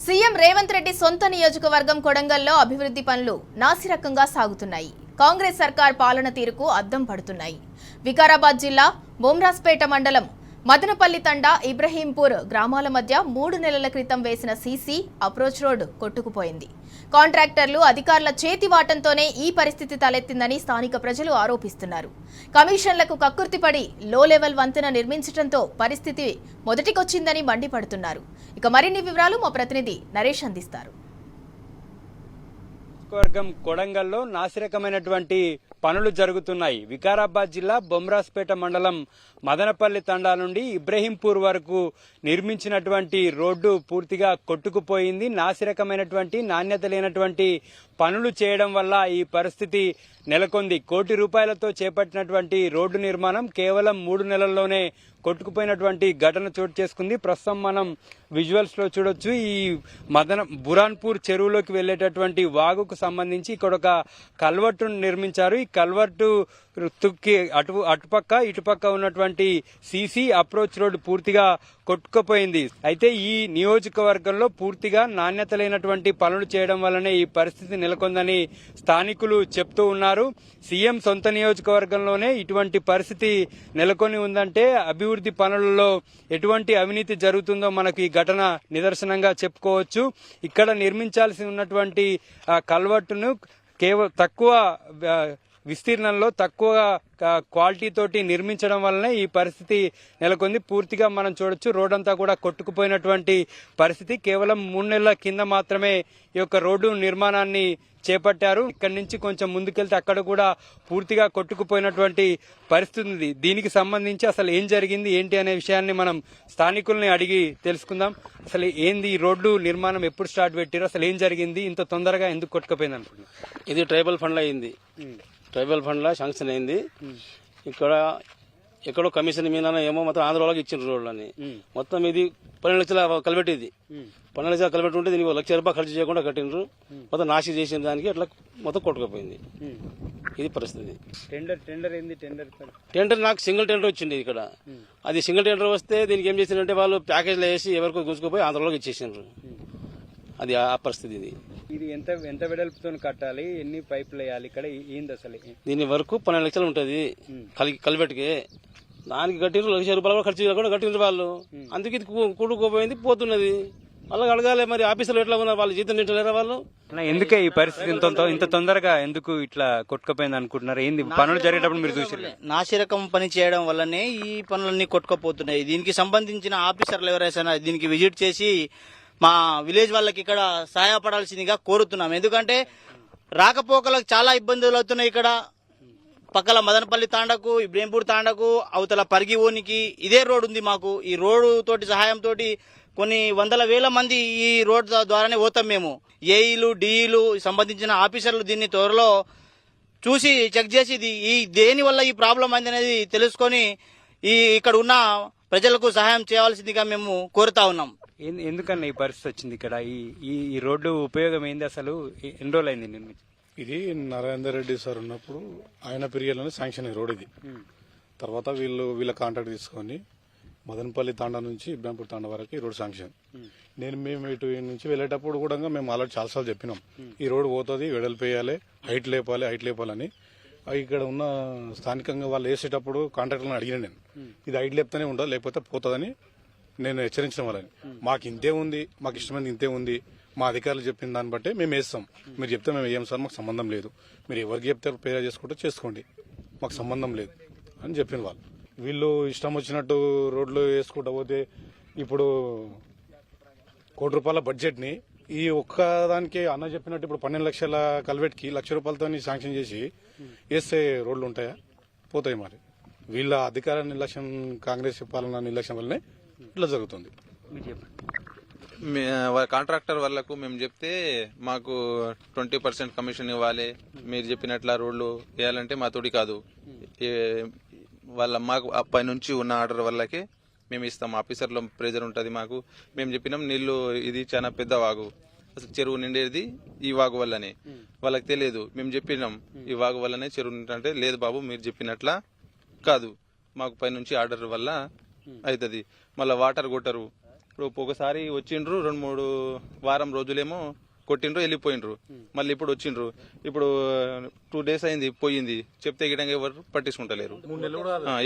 CM Revanth Reddy సొంత నియోజకవర్గం కొడంగల్లో అభివృద్ధి పనులు నాసిరకంగా సాగుతున్నాయి. కాంగ్రెస్ సర్కార్ పాలన తీరుకు అద్దం పడుతున్నాయి. వికారాబాద్ జిల్లా బొమ్రాస్పేట మండలం మదనపల్లి తండా ఇబ్రహీంపూర్ గ్రామాల మధ్య 3 నెలల క్రితం వేసిన సీసీ అప్రోచ్ రోడ్ కొట్టుకుపోయింది. కాంట్రాక్టర్లు అధికారుల చేతివాటంతోనే ఈ పరిస్థితి తలెత్తిందని స్థానిక ప్రజలు ఆరోపిస్తున్నారు. కమిషన్లకు కక్కుర్తిపడి లో లెవెల్ వంతెన నిర్మించడంతో పరిస్థితి మొదటికొచ్చిందని మండిపడుతున్నారు. ఇక మరిన్ని వివరాలు మా ప్రతినిధి నరేష్ అందిస్తారు. వర్గం కొడంగల్లో నాసిరకమైనటువంటి పనులు జరుగుతున్నాయి. వికారాబాద్ జిల్లా బొమ్రాస్పేట మండలం మదనపల్లి తండా నుండి ఇబ్రహీంపూర్ వరకు నిర్మించినటువంటి రోడ్డు పూర్తిగా కొట్టుకుపోయింది. నాసిరకమైనటువంటి నాణ్యత లేనటువంటి పనులు చేయడం వల్ల ఈ పరిస్థితి నెలకొంది. ₹1 కోటి చేపట్టినటువంటి రోడ్డు నిర్మాణం కేవలం 3 నెలల్లోనే కొట్టుకుపోయినటువంటి ఘటన చోటు చేసుకుంది. ప్రస్తుతం మనం విజువల్స్ లో చూడొచ్చు. ఈ బురాన్పూర్ చెరువులోకి వెళ్లేటటువంటి వాగుకు సంబంధించి ఇక్కడ ఒక కల్వర్టు నిర్మించారు. ఈ కల్వర్టు అటుపక్క ఇటుపక్క ఉన్నటువంటి సీసీ అప్రోచ్ రోడ్ పూర్తిగా కొట్టుకుపోయింది. అయితే ఈ నియోజకవర్గంలో పూర్తిగా నాణ్యత లేనటువంటి పనులు చేయడం వల్లనే ఈ పరిస్థితి నెలకొందని స్థానికులు చెప్తూ ఉన్నారు. సీఎం సొంత నియోజకవర్గంలోనే ఇటువంటి పరిస్థితి నెలకొని ఉందంటే అభివృద్ధి పనులలో ఎటువంటి అవినీతి జరుగుతుందో మనకు ఈ ఘటన నిదర్శనంగా చెప్పుకోవచ్చు. ఇక్కడ నిర్మించాల్సి ఉన్నటువంటి కల్వర్టును కేవలం తక్కువ విస్తీర్ణంలో తక్కువ క్వాలిటీ తోటి నిర్మించడం వల్లనే ఈ పరిస్థితి నెలకొంది. పూర్తిగా మనం చూడొచ్చు రోడ్ అంతా కూడా కొట్టుకుపోయినటువంటి పరిస్థితి. కేవలం 3 నెలల కింద మాత్రమే ఈ యొక్క రోడ్డు నిర్మాణాన్ని చేపట్టారు. ఇక్కడి నుంచి కొంచెం ముందుకెళ్తే అక్కడ కూడా పూర్తిగా కొట్టుకుపోయినటువంటి పరిస్థితి ఉంది. దీనికి సంబంధించి అసలు ఏం జరిగింది ఏంటి అనే విషయాన్ని మనం స్థానికుల్ని అడిగి తెలుసుకుందాం. అసలు ఏంది ఈ రోడ్డు నిర్మాణం ఎప్పుడు స్టార్ట్ పెట్టారు, అసలు ఏం జరిగింది, ఇంత తొందరగా ఎందుకు కొట్టుకుపోయింది అనుకుంటున్నాం? ఇది ట్రైబల్ ఫండ్ అయింది. ట్రైబల్ ఫండ్ లా శాంక్షన్ అయింది. ఇక్కడ ఎక్కడో కమిషన్ మీద ఏమో మొత్తం ఆంధ్రలోకి ఇచ్చిన రోడ్లు అని మొత్తం ఇది 12 లక్షల కలబెట్టి. ఇది 12 లక్షల కలబెట్టి ఉంటే దీనికి ₹1,00,000 ఖర్చు చేయకుండా కట్టినరు. మొత్తం నాశి చేసిన దానికి అట్లా మొత్తం కొట్టుకుపోయింది. ఇది పరిస్థితి. టెండర్ నాకు సింగిల్ టెండర్ వచ్చింది ఇక్కడ. అది సింగిల్ టెండర్ వస్తే దీనికి ఏం చేసిందంటే వాళ్ళు ప్యాకేజ్లో వేసి ఎవరికో గుంజుకుపోయి ఆంధ్రలోకి ఇచ్చేసినారు. అది ఆ పరిస్థితి. ఇది ఎంత వెడల్పుతో కట్టాలి, ఎన్ని పైపులు వేయాలి, ఇక్కడ ఏంది అసలు? దీని వరకు 12 లక్షలు ఉంటది కలిపెట్టుకి. దానికి కట్టిన ₹1,00,000 ఖర్చు చేయకుండా కట్టిన వాళ్ళు. అందుకే ఇది కూడుకుపోయింది పోతున్నది. వాళ్ళకి అడగాలి మరి ఆఫీసులు ఎట్లా ఉన్నారు, వాళ్ళు జీతం తింటలేరా వాళ్ళు? ఎందుకే ఈ పరిస్థితి ఇంత తొందరగా ఎందుకు ఇట్లా కొట్టుకుపోయింది అనుకుంటున్నారు? ఏంది పనులు జరిగేటప్పుడు మీరు చూసి? నాసిరకం పని చేయడం వల్లనే ఈ పనులన్నీ కొట్టుకుపోతున్నాయి. దీనికి సంబంధించిన ఆఫీసర్లు ఎవరైనా దీనికి విజిట్ చేసి మా విలేజ్ వాళ్ళకి ఇక్కడ సహాయపడాల్సిందిగా కోరుతున్నాం. ఎందుకంటే రాకపోకలకు చాలా ఇబ్బందులు అవుతున్నాయి. ఇక్కడ పక్కల మదనపల్లి తాండకు, ఇబ్రహీంపూర్ తాండకు, అవతల పరిగి ఓనికి ఇదే రోడ్ ఉంది మాకు. ఈ రోడ్డు తోటి సహాయంతో కొన్ని వందల వేల మంది ఈ రోడ్ ద్వారానే పోతాం మేము. ఏఈలు డిఈలు సంబంధించిన ఆఫీసర్లు దీన్ని త్వరలో చూసి చెక్ చేసి దేని వల్ల ఈ ప్రాబ్లం అయింది అనేది తెలుసుకొని ఇక్కడ ఉన్న ప్రజలకు సహాయం చేయవలసిందిగా మేము కోరుతా ఉన్నాం. ఎందుకన్నా ఈ పరిస్థితి వచ్చింది ఇక్కడ? ఈ రోడ్డు ఉపయోగం ఏంది అసలు? ఎన్ని రోజులు అయింది నిర్మించి? ఇది నరేందర్ రెడ్డి సార్ ఉన్నప్పుడు ఆయన పీరియడ్లోనే శాంక్షన్ అయ్యి రోడ్ ఇది. తర్వాత వీళ్ళ కాంట్రాక్ట్ తీసుకొని మదనపల్లి తాండా నుంచి ఇబ్రాంపూర్ తాండా వరకు ఈ రోడ్ శాంక్షన్. మేము ఇటు నుంచి వెళ్ళేటప్పుడు కూడా మేము ఆల్రెడీ చాలాసార్లు చెప్పినాం, ఈ రోడ్ పోతుంది, వెడల్పు వేయాలి, హైట్ లేపాలని. ఇక్కడ ఉన్న స్థానికంగా వాళ్ళు వేసేటప్పుడు కాంట్రాక్టర్లను అడిగిన నేను, ఇది హైట్ లేపుతూనే ఉండదు లేకపోతే పోతుందని నేను హెచ్చరించిన వాళ్ళని. మాకు ఇంతే ఉంది, మాకు ఇష్టమైంది ఇంతే ఉంది, మా అధికారులు చెప్పిన దాన్ని బట్టే మేము వేస్తాం, మీరు చెప్తే మేము వేయం సార్, మాకు సంబంధం లేదు, మీరు ఎవరికి చెప్తే పేరు చేసుకుంటే చేసుకోండి, మాకు సంబంధం లేదు అని చెప్పిన వాళ్ళు. వీళ్ళు ఇష్టం వచ్చినట్టు రోడ్లు వేసుకుంటా పోతే ఇప్పుడు ₹1 కోటి బడ్జెట్ని ఈ ఒక్కదానికి అన్న చెప్పినట్టు ఇప్పుడు 12 లక్షల కల్వెట్కి ₹1,00,000తో శాంక్షన్ చేసి వేస్తే రోడ్లు ఉంటాయా? పోతాయి. మరి వీళ్ళ అధికార నిర్లక్ష్యం, కాంగ్రెస్ పాలన నిర్లక్ష్యం వల్లనే ఇట్లా జరుగుతుంది. కాంట్రాక్టర్ వాళ్ళకు మేము చెప్తే మాకు 20% కమిషన్ ఇవ్వాలి, మీరు చెప్పినట్ల రోడ్లు వేయాలంటే మా తోటి కాదు, మాకు పై నుంచి ఉన్న ఆర్డర్ వల్లకే మేము ఇస్తాం. ఆఫీసర్లో ప్రెజర్ ఉంటుంది మాకు. మేము చెప్పినాం నీళ్లు ఇది చాలా పెద్ద వాగు, అసలు చెరువు నిండేది ఈ వాగు వల్లనే. వాళ్ళకి తెలియదు, మేము చెప్పినాం ఈ వాగు వల్లనే చెరువు నింటే, లేదు బాబు మీరు చెప్పినట్ల కాదు, మాకు పై నుంచి ఆర్డర్ వల్ల అవుతుంది. మళ్ళీ వాటర్ కొట్టరు, ఇప్పుడు ఒకసారి వచ్చిండ్రు 2-3 వారం రోజులేమో కొట్టిండ్రు వెళ్ళిపోయిండ్రు, మళ్ళీ ఇప్పుడు వచ్చిండ్రు. ఇప్పుడు 2 days అయింది పోయింది, చెప్తే గిటంగా ఎవరు పట్టించుకుంటలేరు.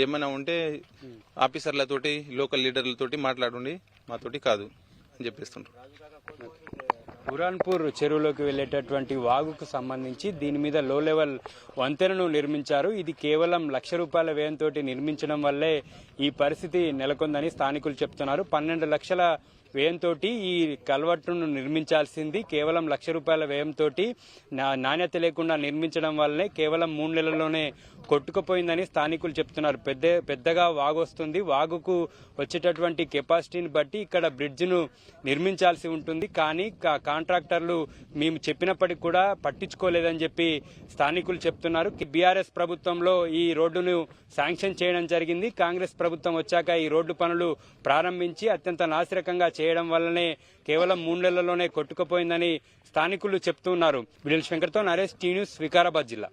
ఏమైనా ఉంటే ఆఫీసర్లతోటి లోకల్ లీడర్లతోటి మాట్లాడండి, మాతోటి కాదు అని చెప్పేస్తుండ్రు. బురాన్పూర్ చెరువులోకి వెళ్లేటటువంటి వాగుకు సంబంధించి దీని మీద లో లెవెల్ వంతెనను నిర్మించారు. ఇది కేవలం ₹1,00,000 వ్యయంతో నిర్మించడం వల్లే ఈ పరిస్థితి నెలకొందని స్థానికులు చెప్తున్నారు. 12 లక్షల వ్యయంతో ఈ కల్వర్టును నిర్మించాల్సింది కేవలం ₹1,00,000 వ్యయంతో నాణ్యత లేకుండా నిర్మించడం వల్లనే కేవలం 3 నెలల్లోనే కొట్టుకుపోయిందని స్థానికులు చెప్తున్నారు. పెద్దగా వాగు వస్తుంది, వాగుకు వచ్చేటటువంటి కెపాసిటీని బట్టి ఇక్కడ బ్రిడ్జ్ను నిర్మించాల్సి ఉంటుంది. కానీ కాంట్రాక్టర్లు మేము చెప్పినప్పటికీ కూడా పట్టించుకోలేదని చెప్పి స్థానికులు చెప్తున్నారు. బీఆర్ఎస్ ప్రభుత్వంలో ఈ రోడ్డును శాంక్షన్ చేయడం జరిగింది. కాంగ్రెస్ ప్రభుత్వం వచ్చాక ఈ రోడ్డు పనులు ప్రారంభించి అత్యంత నాసిరకంగా చేయడం వల్లనే కేవలం 3 నెలల్లోనే కొట్టుకుపోయిందని స్థానికులు చెప్తున్నారు. విడిల్ శంకర్తో నరేష్, టీ న్యూస్, వికారాబాద్ జిల్లా.